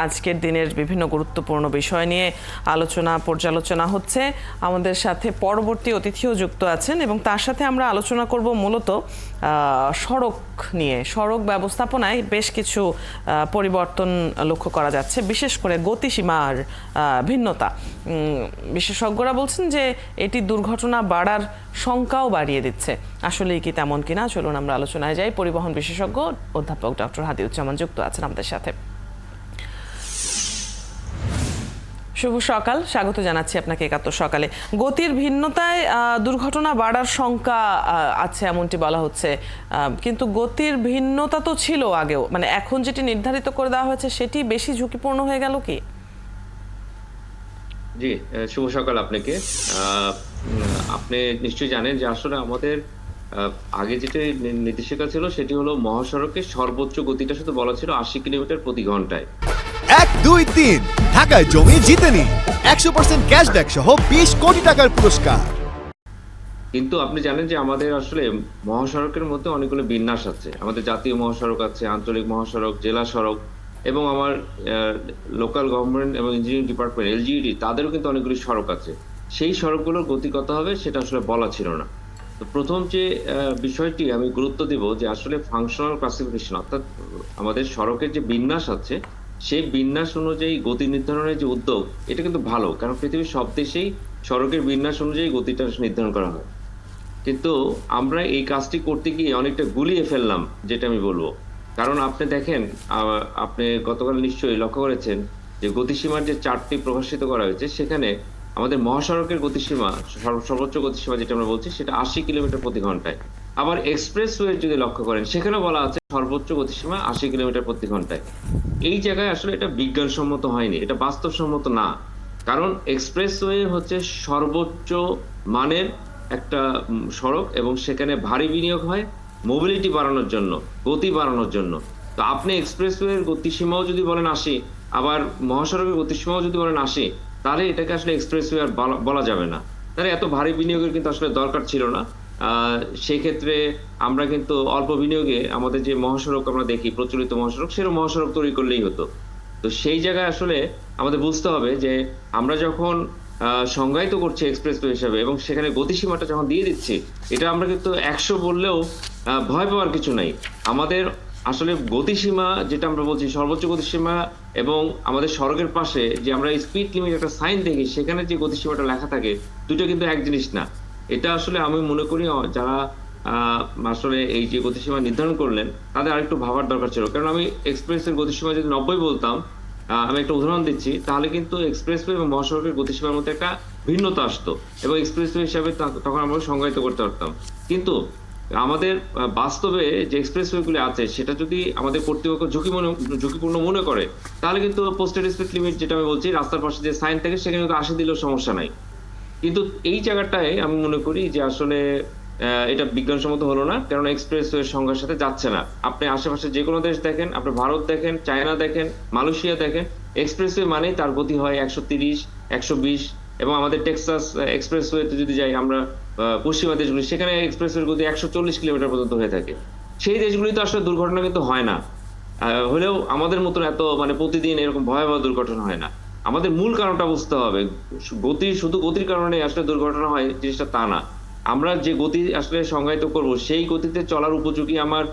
আজকের দিনের বিভিন্ন গুরুত্বপূর্ণ বিষয় নিয়ে পর্যালোচনা হচ্ছে। আমাদের সাথে পরবর্তী অতিথিও যুক্ত আছেন এবং তার সাথে আমরা আলোচনা করব মূলত সড়ক নিয়ে। সড়ক ব্যবস্থাপনায় বেশ কিছু পরিবর্তন লক্ষ্য করা যাচ্ছে, বিশেষ করে গতিসীমার ভিন্নতা। বিশেষজ্ঞরা বলছেন যে এটি দুর্ঘটনা বাড়ার শঙ্কাও বাড়িয়ে দিচ্ছে। আসলেই কি তেমন কিনা, চলুন আমরা আলোচনায় যাই। পরিবহন বিশেষজ্ঞ অধ্যাপক ডক্টর হাদিউজ্জামান যুক্ত আছেন আমাদের সাথে। শুভ সকাল, স্বাগত জানাচ্ছি আপনাকে একাত্তর সকালে। গতির ভিন্নতায় দুর্ঘটনা বাড়ার শঙ্কা আছে এমনটি বলা হচ্ছে, কিন্তু গতির ভিন্নতা তো ছিল আগেও, মানে এখন যেটি নির্ধারিত করে দেওয়া হয়েছে সেটি বেশি ঝুঁকিপূর্ণ হয়ে গেল কি? জি, শুভ সকাল আপনাকে। আপনি নিশ্চয়ই জানেন যে আসলে আমাদের আগে যেটা নির্দেশিকা ছিল সেটি হলো মহাসড়কের সর্বোচ্চ গতিটা শুধু বলা ছিল 80 কিলোমিটার প্রতি ঘন্টায়। 1, 2, 3 ঢাকায় জমি জিতে নিন 100% ক্যাশব্যাক সহ 20 কোটি টাকার পুরস্কার। কিন্তু আপনি জানেন যে আমাদের আসলে মহাসড়কের মধ্যে অনেকগুলো বিন্যাস আছে। আমাদের জাতীয় মহাসড়ক আছে, আঞ্চলিক মহাসড়ক, জেলা সড়ক এবং আমার লোকাল গভর্নমেন্ট এবং ইঞ্জিনিয়ারিং ডিপার্টমেন্ট এলজিইডি তাদেরও কিন্তু অনেকগুলি সড়ক আছে। সেই সড়কগুলোর গতি কত হবে সেটা আসলে বলা ছিল না। তো প্রথম যে বিষয়টি আমি গুরুত্ব দিব যে আসলে ফাংশনাল ক্লাসিফিকেশন, অর্থাৎ আমাদের সড়কের যে বিন্যাস আছে সেই বিন্যাস অনুযায়ী গতি নির্ধারণের যে উদ্যোগ, এটা কিন্তু ভালো, কারণ পৃথিবীর সব দেশেই সড়কের বিন্যাস অনুযায়ী গতিটা নির্ধারণ করা হয়। কিন্তু আমরা এই কাজটি করতে গিয়ে অনেকটা গুলিয়ে ফেললাম, যেটা আমি বলবো। কারণ আপনি দেখেন, আপনি গতকাল নিশ্চয়ই লক্ষ্য করেছেন যে গতিসীমার যে চার্টটি প্রকাশিত করা হয়েছে সেখানে আমাদের মহাসড়কের গতিসীমা, সর্বোচ্চ গতিসীমা যেটা আমরা বলছি সেটা 80 কিলোমিটার প্রতি ঘন্টায়। আবার এক্সপ্রেসওয়ে যদি লক্ষ্য করেন সেখানে বলা আছে সর্বোচ্চ গতিসীমা 80 কিলোমিটার প্রতি ঘন্টায়। এই জায়গায় আসলে এটা বিজ্ঞানসম্মত হয়নি, এটা বাস্তবসম্মত না। কারণ এক্সপ্রেসওয়ে হচ্ছে সর্বোচ্চ মানের একটা সড়ক এবং সেখানে ভারী বিনিয়োগ হয় মোবিলিটি বাড়ানোর জন্য, গতি বাড়ানোর জন্য। তো আপনি এক্সপ্রেসওয়ের গতিসীমাও যদি বলেন 80, আবার মহাসড়কের গতিসীমাও যদি বলেন 80, তাহলে এটাকে আসলে এক্সপ্রেসওয়ে আর বলা যাবে না। তাহলে এত ভারী বিনিয়োগের কিন্তু আসলে দরকার ছিল না। সেই ক্ষেত্রে আমরা কিন্তু অল্প বিনিয়োগে আমাদের যে মহাসড়ক আমরা দেখি, প্রচলিত মহাসড়ক, সেরকম মহাসড়ক তৈরি করলেই হতো। তো সেই জায়গায় আসলে আমাদের বুঝতে হবে যে আমরা যখন সংজ্ঞায়িত করছি এক্সপ্রেসওয়ে হিসাবে এবং সেখানে গতিসীমাটা যখন দিয়ে দিচ্ছি, এটা আমরা কিন্তু 100 বললেও ভয় পাওয়ার কিছু নাই। আমাদের আসলে গতিসীমা যেটা আমরা বলছি সর্বোচ্চ গতিসীমা এবং আমাদের সড়কের পাশে যে আমরা স্পিড লিমিট একটা সাইন দেখি সেখানে যে গতিসীমাটা লেখা থাকে, দুটো কিন্তু এক জিনিস না। এটা আসলে আমি মনে করি যারা আসলে এই যে গতিসীমা নির্ধারণ করলেন তাদের আরেকটু ভাবার দরকার ছিল। কারণ আমি এক্সপ্রেসের গতিসীমা যদি 90 বলতাম, আমি একটা উদাহরণ দিচ্ছি, তাহলে কিন্তু এক্সপ্রেসওয়ে এবং মহাসড়কের গতিসীমার মধ্যে একটা ভিন্নতা আসতো এবং এক্সপ্রেসওয়ে হিসাবে তখন আমরা সংজ্ঞায়িত করতে পারতাম। কিন্তু আমাদের বাস্তবে যে এক্সপ্রেসওয়েগুলি আছে সেটা যদি আমাদের কর্তৃপক্ষ ঝুঁকিপূর্ণ মনে করে, তাহলে কিন্তু পোস্টেড স্পিড লিমিট যেটা আমি বলছি, রাস্তার পাশে যে সাইন থাকে সেখানে কিন্তু 80 দিলেও সমস্যা নাই। কিন্তু এই জায়গাটায় আমি মনে করি যে আসলে এটা বিজ্ঞানসম্মত হলো না, কারণ এক্সপ্রেসওয়ের সংখ্যার সাথে যাচ্ছে না। আপনি আশেপাশে যে কোনো দেশ দেখেন, আপনি ভারত দেখেন, চায়না দেখেন, মালয়েশিয়া দেখেন, এক্সপ্রেসওয়ে মানেই তার গতি হয় 130, 120। এবং আমাদের টেক্সাস এক্সপ্রেসওয়েতে যদি যাই আমরা, পশ্চিমা দেশগুলি, সেখানে এক্সপ্রেসওয়ের গতি 140 কিলোমিটার পর্যন্ত হয়ে থাকে। সেই দেশগুলিতে আসলে দুর্ঘটনা কিন্তু হয় না, হলেও আমাদের মতন এত মানে প্রতিদিন এরকম ভয়াবহ দুর্ঘটনা হয় না। আমাদের মূল কারণটা বুঝতে হবে। শুধু গতির কারণে আসলে দুর্ঘটনা হয় জিনিসটা তা না। আমরা যে গতি আসলে সংজ্ঞায়িত করব সেই গতিতে চলার উপযোগী আমার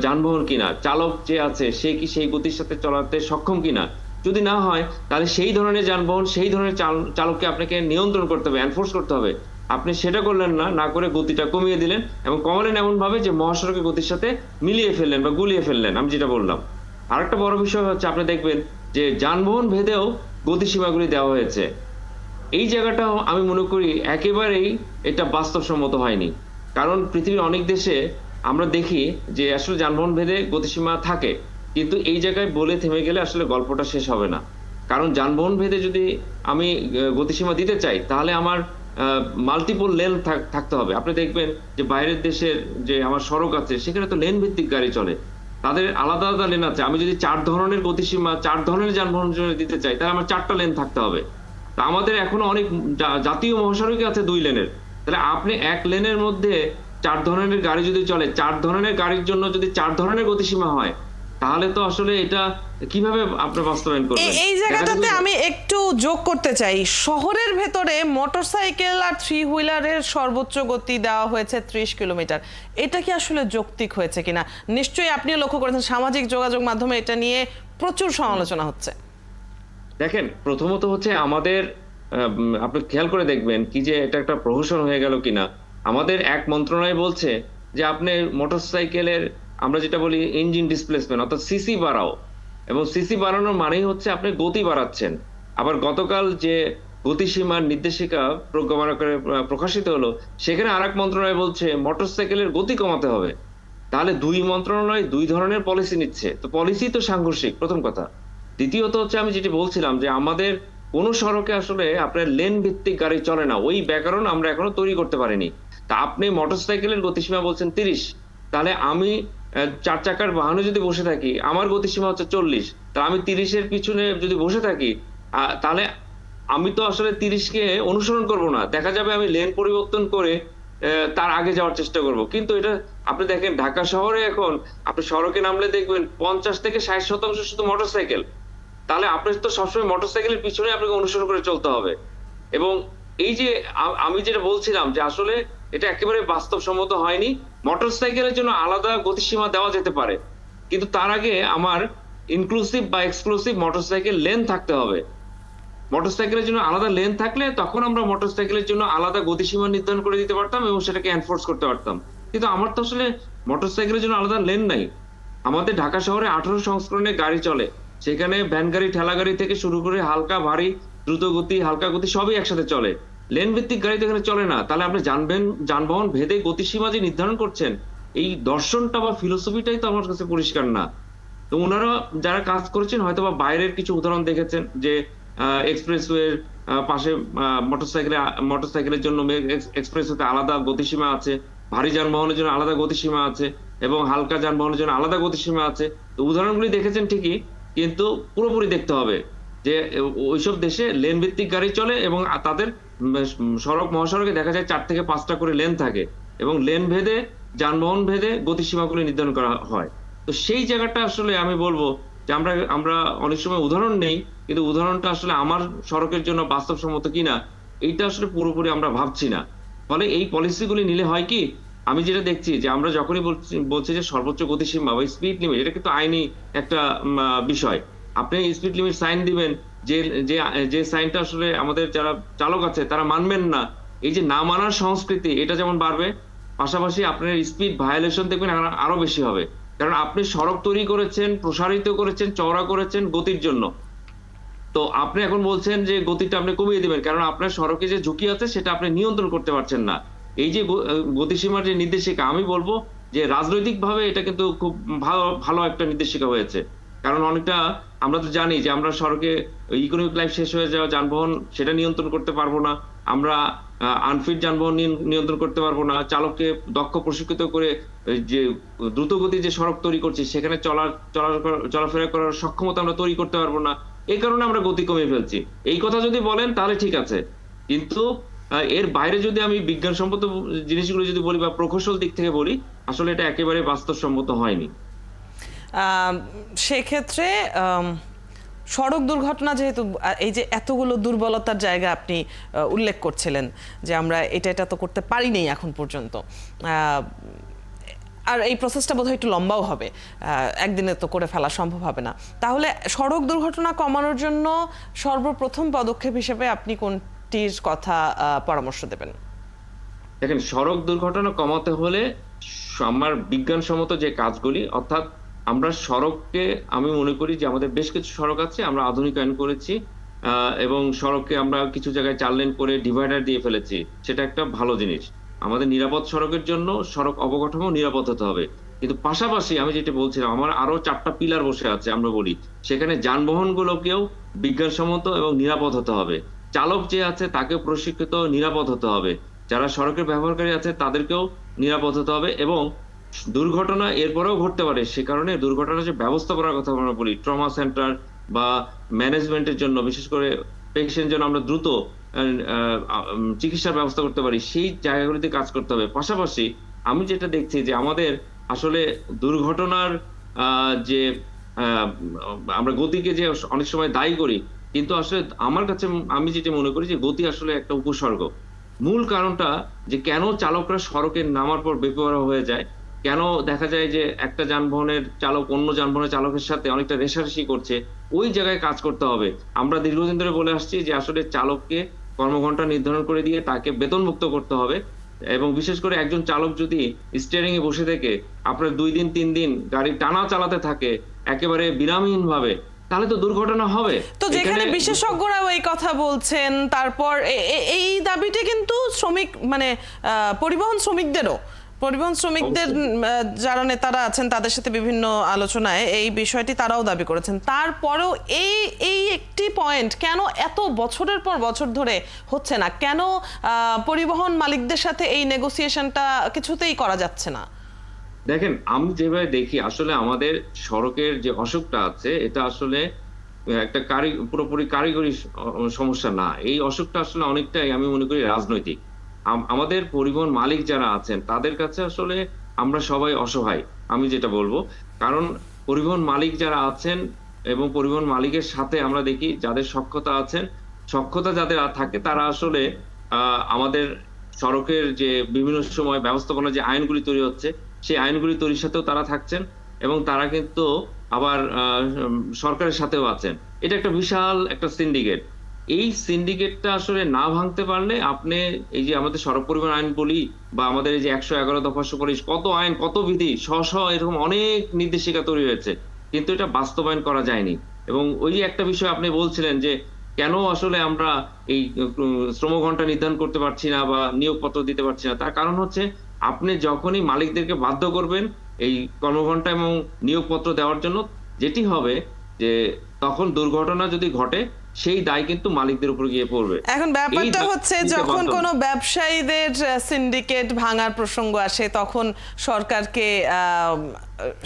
যানবাহন কিনা, চালক যে আছে সে কি সেই গতির সাথে চলাতে সক্ষম কিনা। যদি না হয় তাহলে সেই ধরনের যানবাহন, সেই ধরনের চালককে আপনাকে নিয়ন্ত্রণ করতে হবে, এনফোর্স করতে হবে। আপনি সেটা করলেন না, না করে গতিটা কমিয়ে দিলেন এবং কমালেন এমন ভাবে যে মহাসড়কের গতির সাথে মিলিয়ে ফেললেন বা গুলিয়ে ফেললেন, আমি যেটা বললাম। আরেকটা বড় বিষয় হচ্ছে, আপনি দেখবেন যে যানবাহন ভেদেও গতিসীমাগুলি দেওয়া হয়েছে। এই জায়গাটাও আমি মনে করি একেবারেই এটা বাস্তবসম্মত হয়নি। কারণ পৃথিবীর অনেক দেশে আমরা দেখি যে আসলে যানবাহন ভেদে গতিসীমা থাকে, কিন্তু এই জায়গায় বলে থেমে গেলে আসলে গল্পটা শেষ হবে না। কারণ যানবাহন ভেদে যদি আমি গতিসীমা দিতে চাই, তাহলে আমার মাল্টিপল লেন থাকতে হবে। আপনি দেখবেন যে বাইরের দেশের যে আমার সড়ক আছে সেখানে তো লেন ভিত্তিক গাড়ি চলে, তাদের আলাদা আলাদা লেন আছে। আমি যদি 4 ধরনের গতিসীমা 4 ধরনের যানবাহন দিতে চাই, তাহলে আমার 4টা লেন থাকতে হবে। তা আমাদের এখনো অনেক জাতীয় মহাসড়কে আছে 2 লেনের। তাহলে আপনি এক লেনের মধ্যে 4 ধরনের গাড়ি যদি চলে, 4 ধরনের গাড়ির জন্য যদি 4 ধরনের গতিসীমা হয়, তাহলে তো আসলে এটা কিভাবে আপনি বাস্তবায়ন করবেন? এই জায়গাটাতে আমি একটু যোগ করতে চাই, শহরের ভেতরে মোটরসাইকেল আর 3 হুইলারের সর্বোচ্চ গতি দেওয়া হয়েছে 30 কিলোমিটার। এটা কি আসলে যৌক্তিক হয়েছে কিনা? নিশ্চয়ই আপনিও লক্ষ্য করেছেন সামাজিক যোগাযোগ মাধ্যমে এটা নিয়ে প্রচুর সমালোচনা হচ্ছে। দেখেন, প্রথমত হচ্ছে আমাদের আপনি খেয়াল করে দেখবেন কি যে এটা একটা প্রহসন হয়ে গেল কিনা। আমাদের এক মন্ত্রণালয় বলছে যে আপনি মোটরসাইকেলের আমরা যেটা বলি ইঞ্জিন ডিসপ্লেসমেন্ট অর্থাৎ সিসি বাড়াও, এবং সিসি বাড়ানোর মানেই হচ্ছে আপনি গতি বাড়াচ্ছেন। আবার গতকাল যে গতিসীমার নির্দেশিকা প্রজ্ঞাপন করে প্রকাশিত হলো, সেখানে আরেক মন্ত্রণালয় বলছে মোটরসাইকেলের গতি কমাতে হবে। তাহলে দুই মন্ত্রণালয় দুই ধরনের পলিসি নিচ্ছে, তো পলিসি তো সাংঘর্ষিক, প্রথম কথা। দ্বিতীয়ত হচ্ছে আমি যেটি বলছিলাম যে আমাদের কোন সড়কে আসলে আপনার লেন ভিত্তিক গাড়ি চলে না, ওই ব্যাকরণ আমরা এখনো তৈরি করতে পারিনি। তা আপনি মোটরসাইকেলের গতিসীমা বলছেন 30, তাহলে আমি 4 চাকার বাহনে যদি বসে থাকি আমার গতিসীমা হচ্ছে 40, তা আমি 30-এর পিছনে যদি বসে থাকি তাহলে আমি তো আসলে 30-কে অনুসরণ করব না, দেখা যাবে আমি লেন পরিবর্তন করে তার আগে যাওয়ার চেষ্টা করব। কিন্তু এটা আপনি দেখেন ঢাকা শহরে এখন আপনি সড়কে নামলে দেখবেন 50 থেকে 60% শুধু মোটরসাইকেল। তাহলে আপনার তো সবসময় মোটরসাইকেলের পিছনে আপনাকে অনুসরণ করে চলতে হবে। এবং এই যে আমি যেটা বলছিলাম যে আসলে এটা একেবারে বাস্তবসম্মত হয়নি। মোটরসাইকেলের জন্য আলাদা গতিসীমা দেওয়া যেতে পারে, কিন্তু তার আগে আমার ইনক্লুসিভ বা এক্সক্লুসিভ মোটরসাইকেল লেন থাকতে হবে। মোটরসাইকেলের জন্য আলাদা লেন থাকলে তখন আমরা মোটরসাইকেলের জন্য আলাদা গতিসীমা নির্ধারণ করে দিতে পারতাম এবং সেটাকে এনফোর্স করতে পারতাম। কিন্তু আমার তো আসলে মোটরসাইকেলের জন্য আলাদা লেন নাই। আমাদের ঢাকা শহরে 18 সংস্করণে গাড়ি চলে, সেখানে ভ্যান গাড়ি, ঠেলা গাড়ি থেকে শুরু করে হালকা ভারী, দ্রুত গতি, হালকা গতি সবই একসাথে চলে। লেন ভিত্তিক গাড়ি তো এখানে চলে না। তাহলে আপনি যানবাহন ভেদে গতিসীমা যে নির্ধারণ করছেন, এই দর্শনটা বা ফিলোসফিটাই তো আমার কাছে পরিষ্কার না। তো ওনারা যারা কাজ করেছেন হয়তো বা বাইরের কিছু উদাহরণ দেখেছেন যে এক্সপ্রেসওয়ের পাশে মোটরসাইকেলের জন্য এক্সপ্রেসওয়েতে আলাদা গতিসীমা আছে, ভারী যানবাহনের জন্য আলাদা গতিসীমা আছে এবং হালকা যানবাহনের জন্য আলাদা গতিসীমা আছে। তো উদাহরণগুলি দেখেছেন ঠিকই, কিন্তু পুরোপুরি দেখতে হবে যে ওইসব দেশে লেন ভিত্তিক গাড়ি চলে এবং তাদের সড়ক মহাসড়কে দেখা যায় 4 থেকে 5টা করে লেন থাকে এবং লেন ভেদে যানবাহন ভেদে গতিসীমাগুলি নির্ধারণ করা হয়। তো সেই জায়গাটা আসলে আমি বলবো যে আমরা অনেক সময় উদাহরণ নেই, কিন্তু উদাহরণটা আসলে আমার সড়কের জন্য বাস্তবসম্মত কিনা এইটা আসলে পুরোপুরি আমরা ভাবছি না। ফলে এই পলিসিগুলি নিলে হয় কি, আমি যেটা দেখছি যে আমরা যখনই বলছি যে সর্বোচ্চ গতিসীমা বা স্পিড লিমিট, এটা কিন্তু আইনি একটা বিষয়। আপনি স্পিড লিমিট সাইন দিবেন, যে যে সাইনটা আসলে আমাদের যারা চালক আছে তারা মানবেন না, এই যে না মানার সংস্কৃতি এটা যেমন বাড়বে, পাশাপাশি আপনার স্পিড ভায়োলেশন দেখবেন আরো বেশি হবে। কারণ আপনি সড়ক তৈরি করেছেন, প্রসারিত করেছেন, চওড়া করেছেন গতির জন্য। তো আপনি এখন বলছেন যে গতিটা আপনি কমিয়ে দিবেন, কারণ আপনার সড়কে যে ঝুঁকি আছে সেটা আপনি নিয়ন্ত্রণ করতে পারছেন না। এই যে গতিসীমার যে নির্দেশিকা, আমি বলবো যে রাজনৈতিকভাবে এটা কিন্তু খুব ভালো একটা নির্দেশিকা হয়েছে। কারণ অনেকটা আমরা তো জানি যে আমরা সড়কে ইকোনমিক লাইফ শেষ হয়ে যাওয়া যানবাহন সেটা নিয়ন্ত্রণ করতে পারবো না, আমরা আনফিট যানবাহন নিয়ন্ত্রণ করতে পারবো না, চালককে দক্ষ প্রশিক্ষিত করে যে দ্রুতগতি যে সড়ক তৈরি করছি সেখানে চলাফেরা করার সক্ষমতা আমরা তৈরি করতে পারবো না। এই কারণে আমরা গতি কমিয়ে ফেলছি। এই কথা যদি বলেন তাহলে ঠিক আছে, কিন্তু এর বাইরে যদি আমি বিজ্ঞানসম্মত জিনিসগুলো যদি বলি বা প্রকৌশল দিক থেকে বলি, আসলে এটা একেবারে বাস্তবসম্মত হয়নি। সেক্ষেত্রে সড়ক দুর্ঘটনা যেহেতু এই যে এতগুলো দুর্বলতার জায়গা আপনি উল্লেখ করছিলেন যে আমরা এটা তো করতে পারিনি এখন পর্যন্ত, আর এই প্রসেসটা বোধহয় একটু লম্বাও হবে, একদিনে তো করে ফেলা সম্ভব হবে না। তাহলে সড়ক দুর্ঘটনা কমানোর জন্য সর্বপ্রথম পদক্ষেপ হিসেবে আপনি কোনটির কথা পরামর্শ দেবেন? দেখেন, সড়ক দুর্ঘটনা কমাতে হলে আমার বিজ্ঞানসম্মত যে কাজগুলি, অর্থাৎ আমরা সড়ককে, আমি মনে করি যে আমাদের বেশ কিছু সড়ক আছে আমরা আধুনিকায়ন করেছি এবং সড়ককে আমরা কিছু জায়গায় 4 লেন করে ডিভাইডার দিয়ে ফেলেছি, সেটা একটা ভালো জিনিস। আমাদের নিরাপদ সড়কের জন্য সড়ক অবকাঠামো নিরাপদ হতে হবে, কিন্তু পাশাপাশি আমি যেটা বলছিলাম আমার আরো 4টা পিলার বসে আছে, আমরা বলি সেখানে যানবাহনগুলোকেও বিজ্ঞানসম্মত এবং নিরাপদ হতে হবে। চালক যে আছে তাকে প্রশিক্ষিত নিরাপদ হতে হবে, যারা সড়কের ব্যবহারকারী আছে তাদেরকেও নিরাপদ হতে হবে। এবং দুর্ঘটনা এরপরেও ঘটতে পারে, সে কারণে দুর্ঘটনা যে ব্যবস্থাপনার কথা আমরা বলি, ট্রমা সেন্টার বা ম্যানেজমেন্টের জন্য, বিশেষ করে পেশেন্ট যেন আমরা দ্রুত চিকিৎসার ব্যবস্থা করতে পারি, সেই জায়গাগুলিতে কাজ করতে হবে। পাশাপাশি আমি যেটা দেখছি যে আমাদের আসলে দুর্ঘটনার যে আমরা গতিকে যে অনেক সময় দায়ী করি, কিন্তু আসলে আমার কাছে আমি যেটা মনে করি যে গতি আসলে একটা উপসর্গ। মূল কারণটা যে কেন চালকরা সড়কে নামার পর বেপরোয়া হয়ে যায়, কেন দেখা যায় যে একটা যানবাহনের চালক অন্য যানবাহনের চালকের সাথে অনেকটা রেষারেষি করছে, ওই জায়গায় কাজ করতে হবে। আমরা দীর্ঘদিন ধরে বলে আসছি যে আসলে চালককে কর্মঘণ্টা নির্ধারণ করে দিয়ে তাকে বেতনমুক্ত করতে হবে, এবং বিশেষ করে একজন চালক যদি স্টিয়ারিং এ বসে থেকে আপনার 2 দিন 3 দিন গাড়ি টানা চালাতে থাকে একেবারে বিরামহীন ভাবে, তাহলে তো দুর্ঘটনা হবে। তো যেখানে এখানে বিশেষজ্ঞরাও এই কথা বলছেন, তারপর এই দাবিটা কিন্তু শ্রমিক মানে পরিবহন শ্রমিকদের যারা নেতারা আছেন তাদের সাথে বিভিন্ন আলোচনায় এই বিষয়টি তারাও দাবি করেছেন। তারপরেও এই একটি পয়েন্ট কেন এত বছরের পর বছর ধরে হচ্ছে না? কেন পরিবহন মালিকদের সাথে এই নেগোসিয়েশনটা কিছুতেই করা যাচ্ছে না? দেখেন, আমি যেভাবে দেখি আসলে আমাদের সড়কের যে অসুখটা আছে এটা আসলে একটা পুরোপুরি কারিগরি সমস্যা না। এই অসুখটা আসলে অনেকটাই আমি মনে করি রাজনৈতিক। আমাদের পরিবহন মালিক যারা আছেন তাদের কাছে আসলে আমরা সবাই অসহায়, আমি যেটা বলবো। কারণ পরিবহন মালিক যারা আছেন এবং পরিবহন মালিকের সাথে আমরা দেখি যাদের সক্ষতা যাদের থাকে তারা আসলে আমাদের সড়কের যে বিভিন্ন সময় ব্যবস্থাপনা যে আইনগুলি তৈরি হচ্ছে সেই আইনগুলি তৈরির সাথেও তারা থাকছেন, এবং তারা কিন্তু আবার সরকারের সাথেও আছেন। এটা একটা বিশাল একটা সিন্ডিকেট। এই সিন্ডিকেটটা আসলে না ভাঙতে পারলে আপনি এই যে আমাদের সড়ক পরিবহন আইন বলি বা আমাদের এই যে 111 দফা সুপারিশ, কত আইন কত বিধি এরকম অনেক নির্দেশিকা তৈরি হয়েছে, কিন্তু এটা বাস্তবায়ন করা যায়নি। এবং ওই যে একটা বিষয় আপনি বলছিলেন যে কেন আসলে আমরা এই শ্রমঘণ্টা নির্ধারণ করতে পারছি না বা নিয়োগপত্র দিতে পারছি না, তার কারণ হচ্ছে আপনি যখনই মালিকদেরকে বাধ্য করবেন এই কর্মঘণ্টা এবং নিয়োগপত্র দেওয়ার জন্য, যেটি হবে যে তখন দুর্ঘটনা যদি ঘটে সেই দায় কিন্তু মালিকদের উপর গিয়ে পড়বে। এখন ব্যাপারটা হচ্ছে যখন কোনো ব্যবসায়ীদের সিন্ডিকেট ভাঙার প্রসঙ্গ আসে তখন সরকারকে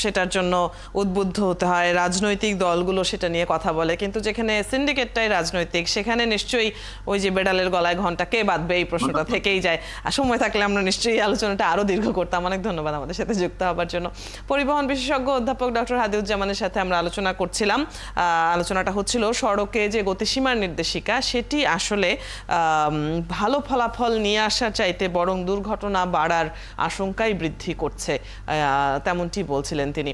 সেটার জন্য উদ্বুদ্ধ হতে হয়, রাজনৈতিক দলগুলো সেটা নিয়ে কথা বলে, কিন্তু যেখানে সিন্ডিকেটটাই রাজনৈতিক সেখানে নিশ্চয়ই ওই যে বেড়ালের গলায় ঘন্টা কে বাঁধবে এই প্রশ্নটা থেকেই যায়। আর সময় থাকলে আমরা নিশ্চয়ই আলোচনাটা আরো দীর্ঘ করতাম। অনেক ধন্যবাদ আমাদের সাথে যুক্ত হবার জন্য। পরিবহন বিশেষজ্ঞ অধ্যাপক ডক্টর হাদিউজ্জামানের সাথে আমরা আলোচনা করছিলাম। আলোচনাটা হচ্ছিল সড়কে যে গতিসীমার নির্দেশিকা সেটি আসলে ভালো ফলাফল নিয়ে আসার চাইতে বরং দুর্ঘটনা বাড়ার আশঙ্কাই বৃদ্ধি করছে, তেমনটি বলছিলেন তিনি।